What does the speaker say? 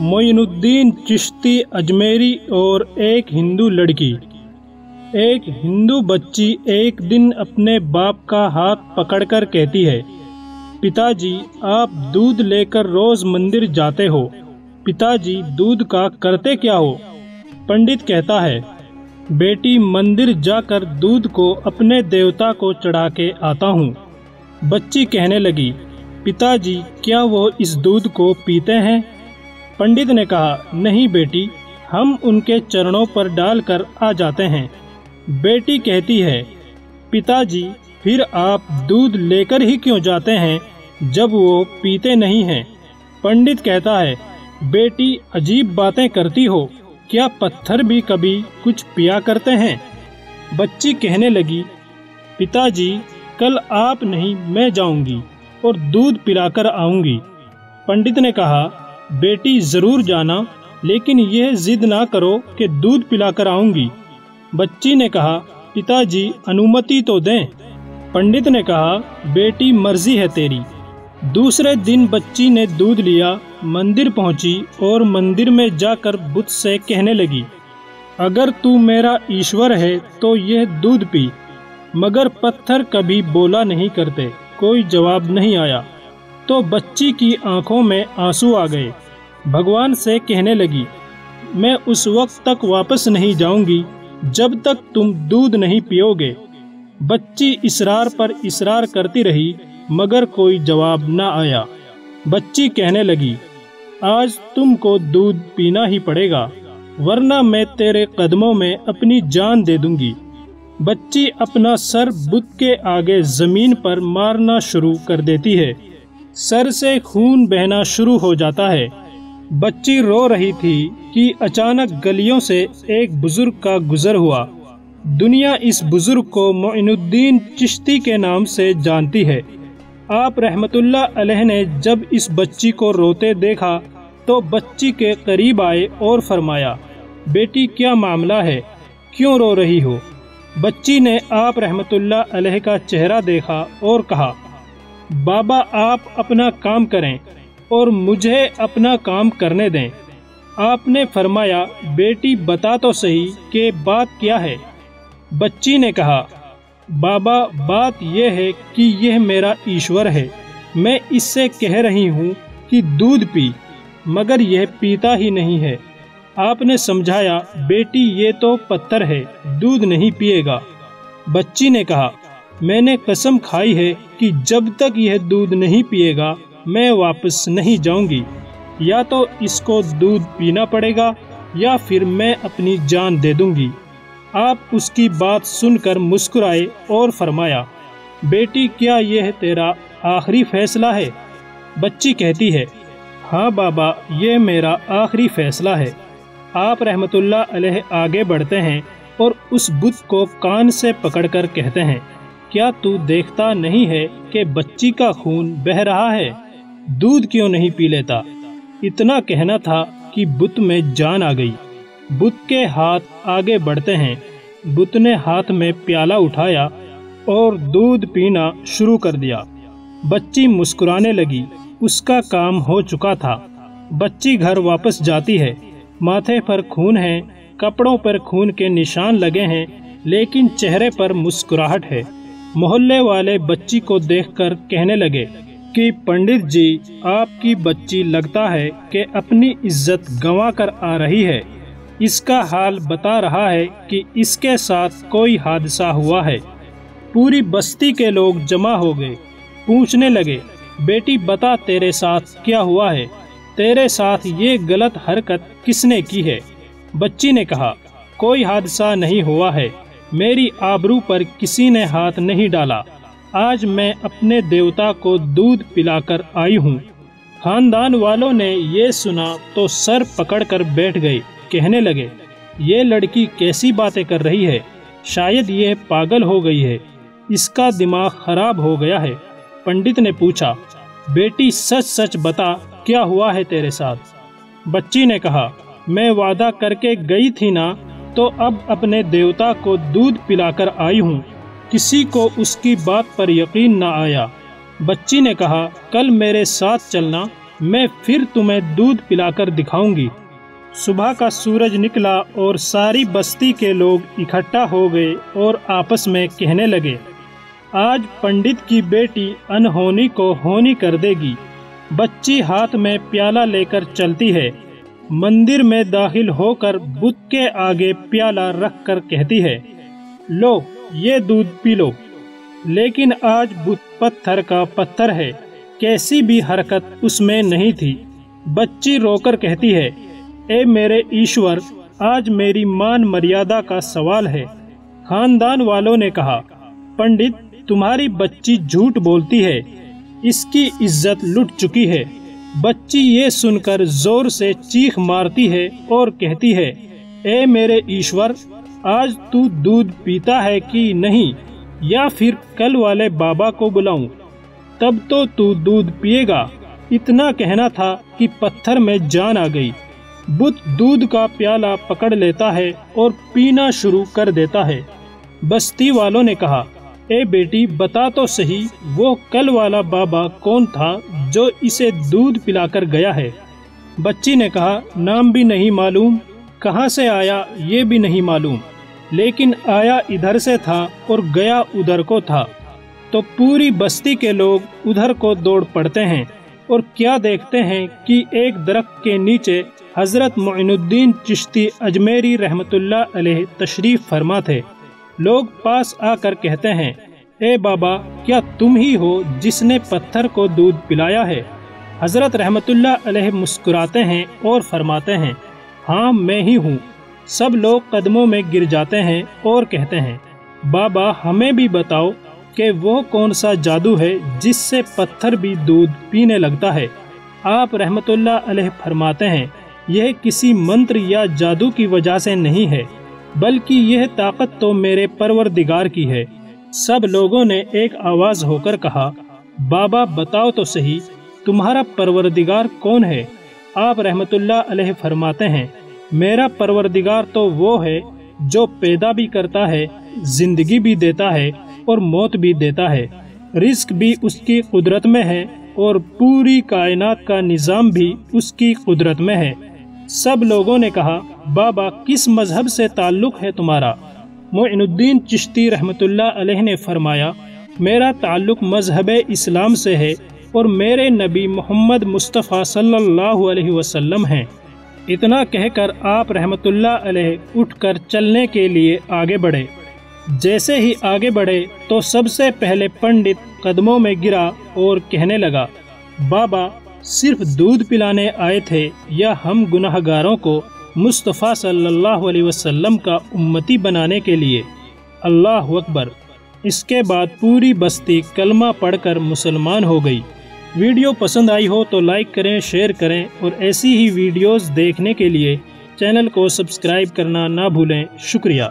मोइनुद्दीन चिश्ती अजमेरी और एक हिंदू लड़की। एक हिंदू बच्ची एक दिन अपने बाप का हाथ पकड़कर कहती है, पिताजी आप दूध लेकर रोज मंदिर जाते हो, पिताजी दूध का करते क्या हो? पंडित कहता है, बेटी मंदिर जाकर दूध को अपने देवता को चढ़ा के आता हूँ। बच्ची कहने लगी, पिताजी क्या वो इस दूध को पीते हैं? पंडित ने कहा, नहीं बेटी, हम उनके चरणों पर डालकर आ जाते हैं। बेटी कहती है, पिताजी फिर आप दूध लेकर ही क्यों जाते हैं जब वो पीते नहीं हैं? पंडित कहता है, बेटी अजीब बातें करती हो, क्या पत्थर भी कभी कुछ पिया करते हैं? बच्ची कहने लगी, पिताजी कल आप नहीं मैं जाऊंगी और दूध पिलाकर आऊंगी। पंडित ने कहा, बेटी जरूर जाना, लेकिन यह जिद ना करो कि दूध पिलाकर आऊंगी। बच्ची ने कहा, पिताजी अनुमति तो दें। पंडित ने कहा, बेटी मर्जी है तेरी। दूसरे दिन बच्ची ने दूध लिया, मंदिर पहुंची और मंदिर में जाकर बुत से कहने लगी, अगर तू मेरा ईश्वर है तो यह दूध पी। मगर पत्थर कभी बोला नहीं करते, कोई जवाब नहीं आया। तो बच्ची की आंखों में आंसू आ गए। भगवान से कहने लगी, मैं उस वक्त तक वापस नहीं जाऊंगी जब तक तुम दूध नहीं पियोगे। बच्ची इसरार पर इसरार करती रही, मगर कोई जवाब न आया। बच्ची कहने लगी, आज तुमको दूध पीना ही पड़ेगा, वरना मैं तेरे कदमों में अपनी जान दे दूंगी। बच्ची अपना सर बुत के आगे जमीन पर मारना शुरू कर देती है। सर से खून बहना शुरू हो जाता है। बच्ची रो रही थी कि अचानक गलियों से एक बुजुर्ग का गुजर हुआ। दुनिया इस बुजुर्ग को मोइनुद्दीन चिश्ती के नाम से जानती है। आप रहमतुल्लाह अलैह ने जब इस बच्ची को रोते देखा तो बच्ची के करीब आए और फरमाया, बेटी क्या मामला है, क्यों रो रही हो? बच्ची ने आप रहमतुल्लाह अलैह का चेहरा देखा और कहा, बाबा आप अपना काम करें और मुझे अपना काम करने दें। आपने फरमाया, बेटी बता तो सही कि बात क्या है? बच्ची ने कहा, बाबा बात यह है कि यह मेरा ईश्वर है, मैं इससे कह रही हूँ कि दूध पी, मगर यह पीता ही नहीं है। आपने समझाया, बेटी ये तो पत्थर है, दूध नहीं पिएगा। बच्ची ने कहा, मैंने कसम खाई है कि जब तक यह दूध नहीं पिएगा मैं वापस नहीं जाऊंगी। या तो इसको दूध पीना पड़ेगा या फिर मैं अपनी जान दे दूंगी। आप उसकी बात सुनकर मुस्कुराए और फरमाया, बेटी क्या यह तेरा आखिरी फैसला है? बच्ची कहती है, हाँ बाबा ये मेरा आखिरी फैसला है। आप रहमतुल्लाह अलैह आगे बढ़ते हैं और उस बुत को कान से पकड़कर कहते हैं, क्या तू देखता नहीं है कि बच्ची का खून बह रहा है? दूध क्यों नहीं पी लेता? इतना कहना था कि बुत में जान आ गई। बुत के हाथ आगे बढ़ते हैं। बुत ने हाथ में प्याला उठाया और दूध पीना शुरू कर दिया। बच्ची मुस्कुराने लगी, उसका काम हो चुका था। बच्ची घर वापस जाती है। माथे पर खून है, कपड़ों पर खून के निशान लगे हैं, लेकिन चेहरे पर मुस्कुराहट है। मोहल्ले वाले बच्ची को देखकर कहने लगे कि पंडित जी आपकी बच्ची लगता है कि अपनी इज्जत गंवा कर आ रही है। इसका हाल बता रहा है कि इसके साथ कोई हादसा हुआ है। पूरी बस्ती के लोग जमा हो गए, पूछने लगे, बेटी बता तेरे साथ क्या हुआ है, तेरे साथ ये गलत हरकत किसने की है? बच्ची ने कहा, कोई हादसा नहीं हुआ है, मेरी आबरू पर किसी ने हाथ नहीं डाला। आज मैं अपने देवता को दूध पिलाकर आई हूँ। खानदान वालों ने ये सुना तो सर पकड़कर बैठ गए, कहने लगे, ये लड़की कैसी बातें कर रही है, शायद ये पागल हो गई है, इसका दिमाग खराब हो गया है। पंडित ने पूछा, बेटी सच सच बता क्या हुआ है तेरे साथ? बच्ची ने कहा, मैं वादा करके गई थी ना, तो अब अपने देवता को दूध पिलाकर आई हूँ। किसी को उसकी बात पर यकीन न आया। बच्ची ने कहा, कल मेरे साथ चलना, میں پھر تمہیں دودھ پلا کر دکھاؤں گی۔ صبح کا سورج نکلا اور ساری بستی کے لوگ اکٹھا ہو گئے اور آپس میں کہنے لگے، آج پنڈت کی بیٹی انہونی کو ہونی کر دے گی۔ بچی ہاتھ میں پیالہ لے کر چلتی ہے، مندر میں داخل ہو کر بت کے آگے پیالہ رکھ کر کہتی ہے، لو یہ دودھ پی لو۔ لیکن آج بت پتھر کا پتھر ہے، کیسی بھی حرکت اس میں نہیں تھی۔ بچی رو کر کہتی ہے، اے میرے ایشور، آج میری مان مریادہ کا سوال ہے۔ خاندان والوں نے کہا، پنڈت تمہاری بچی جھوٹ بولتی ہے، اس کی عزت لٹ چکی ہے۔ بچی یہ سن کر زور سے چیخ مارتی ہے اور کہتی ہے، اے میرے ایشور، آج تو دودھ پیتا ہے کہ نہیں، یا پھر کل والے بابا کو بلاؤں، تب تو دودھ پیے گا۔ اتنا کہنا تھا کہ پتھر میں جان آ گئی۔ بت دودھ کا پیالہ پکڑ لیتا ہے اور پینا شروع کر دیتا ہے۔ بستی والوں نے کہا، اے بیٹی بتا تو صحیح، وہ کل والا بابا کون تھا جو اسے دودھ پلا کر گیا ہے؟ بچی نے کہا، نام بھی نہیں معلوم، کہاں سے آیا یہ بھی نہیں معلوم، لیکن آیا ادھر سے تھا اور گیا ادھر کو تھا۔ تو پوری بستی کے لوگ ادھر کو دوڑ پڑتے ہیں اور کیا دیکھتے ہیں کہ ایک درخت کے نیچے حضرت معین الدین چشتی اجمیری رحمت اللہ علیہ تشریف فرما تھے۔ لوگ پاس آ کر کہتے ہیں، اے بابا، کیا تم ہی ہو جس نے پتھر کو دودھ پلایا ہے؟ حضرت رحمت اللہ علیہ مسکراتے ہیں اور فرماتے ہیں، ہاں میں ہی ہوں۔ سب لوگ قدموں میں گر جاتے ہیں اور کہتے ہیں، بابا ہمیں بھی بتاؤ کہ وہ کون سا جادو ہے جس سے پتھر بھی دودھ پینے لگتا ہے؟ آپ رحمت اللہ علیہ فرماتے ہیں، یہ کسی منتر یا جادو کی وجہ سے نہیں ہے، بلکہ یہ طاقت تو میرے پروردگار کی ہے۔ سب لوگوں نے ایک آواز ہو کر کہا، بابا بتاؤ تو صحیح، تمہارا پروردگار کون ہے؟ آپ رحمت اللہ علیہ فرماتے ہیں، میرا پروردگار تو وہ ہے جو پیدا بھی کرتا ہے، زندگی بھی دیتا ہے اور موت بھی دیتا ہے۔ رزق بھی اس کی قدرت میں ہے اور پوری کائنات کا نظام بھی اس کی قدرت میں ہے۔ سب لوگوں نے کہا، بابا کس مذہب سے تعلق ہے تمہارا؟ معین الدین چشتی رحمت اللہ علیہ نے فرمایا، میرا تعلق مذہب اسلام سے ہے اور میرے نبی محمد مصطفیٰ صلی اللہ علیہ وسلم ہیں۔ اتنا کہہ کر آپ رحمت اللہ علیہ اٹھ کر چلنے کے لیے آگے بڑھے۔ جیسے ہی آگے بڑھے تو سب سے پہلے پنڈت قدموں میں گرا اور کہنے لگا، بابا صرف دودھ پلانے آئے تھے یا ہم گناہ گاروں کو مصطفیٰ صلی اللہ علیہ وسلم کا امتی بنانے کے لیے؟ اللہ اکبر۔ اس کے بعد پوری بستی کلمہ پڑھ کر مسلمان ہو گئی۔ ویڈیو پسند آئی ہو تو لائک کریں، شیئر کریں اور ایسی ہی ویڈیوز دیکھنے کے لیے چینل کو سبسکرائب کرنا نہ بھولیں۔ شکریہ۔